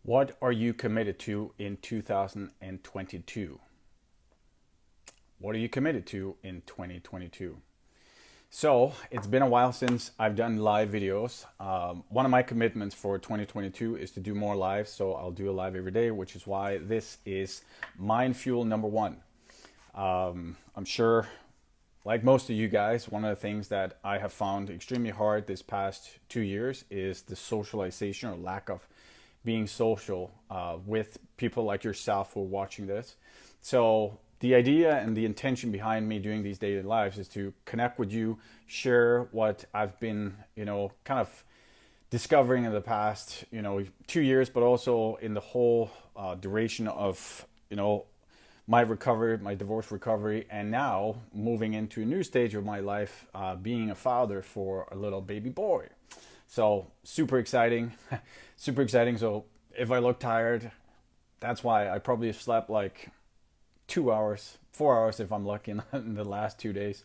What are you committed to in 2022? What are you committed to in 2022? So it's been a while since I've done live videos. One of my commitments for 2022 is to do more lives. So I'll do a live every day, which is why this is Mind Fuel number one. I'm sure, like most of you guys, one of the things that I have found extremely hard this past 2 years is the socialization or lack of being social with people like yourself who are watching this. So the idea and the intention behind me doing these daily lives is to connect with you, share what I've been, kind of discovering in the past, 2 years, but also in the whole duration of, my recovery, my divorce recovery, and now moving into a new stage of my life, being a father for a little baby boy. So super exciting, super exciting. So if I look tired, that's why I probably have slept like 2 hours, 4 hours if I'm lucky in the last 2 days.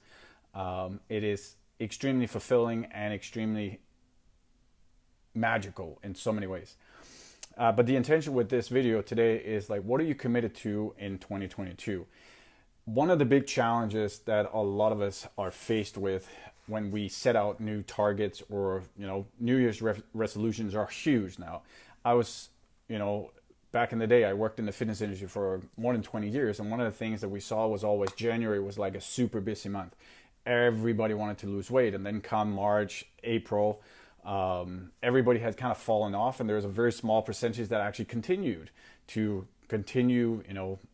It is extremely fulfilling and extremely magical in so many ways. But the intention with this video today is like, what are you committed to in 2022? One of the big challenges that a lot of us are faced with when we set out new targets or, New Year's resolutions are huge now. I was, back in the day, I worked in the fitness industry for more than 20 years. And one of the things that we saw was always January was like a super busy month. Everybody wanted to lose weight. And then come March, April, everybody had kind of fallen off. And there was a very small percentage that actually continued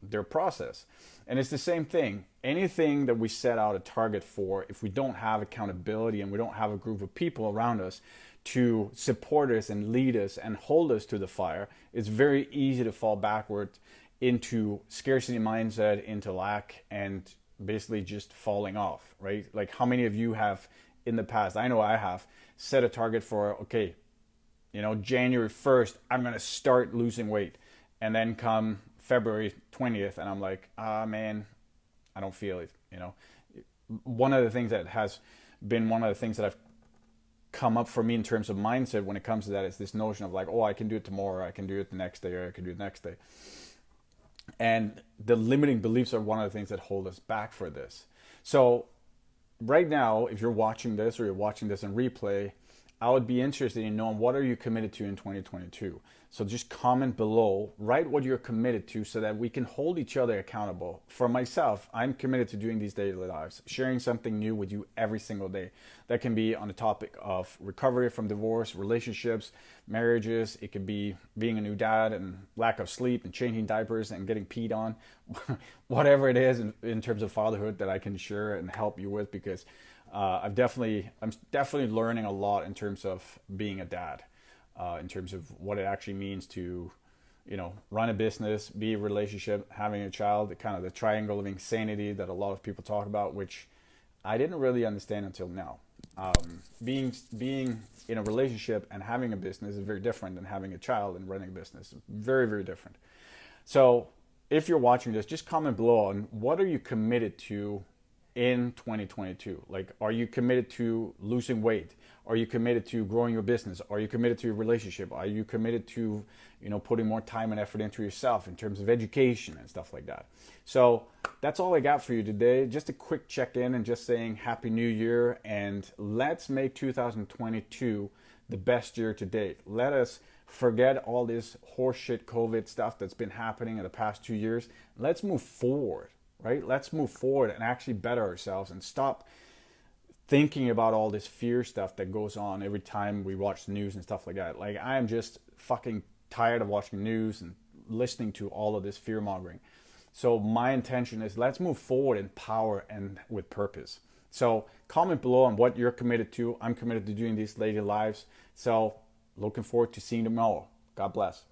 their process. And it's the same thing. Anything that we set out a target for, if we don't have accountability and we don't have a group of people around us to support us and lead us and hold us to the fire, it's very easy to fall backward into scarcity mindset, into lack, and basically just falling off, right? Like how many of you have in the past, I know I have, set a target for, okay, January 1st, I'm going to start losing weight. And then come February 20th, and I'm like, man, I don't feel it. One of the things that has been one of the things that I've come up for me in terms of mindset when it comes to that is this notion of like, oh, I can do it tomorrow, I can do it the next day, or I can do it the next day. And the limiting beliefs are one of the things that hold us back for this. So right now, if you're watching this or you're watching this in replay, I would be interested in knowing what are you committed to in 2022. So just comment below, write what you're committed to so that we can hold each other accountable. For myself, I'm committed to doing these daily lives, sharing something new with you every single day. That can be on the topic of recovery from divorce, relationships, marriages. It could be being a new dad and lack of sleep and changing diapers and getting peed on. Whatever it is in terms of fatherhood that I can share and help you with, because I'm definitely learning a lot in terms of being a dad, in terms of what it actually means to, run a business, be a relationship, having a child, the triangle of insanity that a lot of people talk about, which I didn't really understand until now. Being in a relationship and having a business is very different than having a child and running a business. Very, very different. So if you're watching this, just comment below on what are you committed to in 2022. Like, are you committed to losing weight? Are you committed to growing your business? Are you committed to your relationship? Are you committed to, putting more time and effort into yourself in terms of education and stuff like that? So that's all I got for you today. Just a quick check-in and just saying Happy New Year, and let's make 2022 the best year to date. Let us forget all this horseshit COVID stuff that's been happening in the past 2 years. Let's move forward. Right? Let's move forward and actually better ourselves and stop thinking about all this fear stuff that goes on every time we watch the news and stuff like that. Like, I am just fucking tired of watching news and listening to all of this fear mongering. So my intention is let's move forward in power and with purpose. So comment below on what you're committed to. I'm committed to doing these daily lives. So looking forward to seeing you tomorrow. God bless.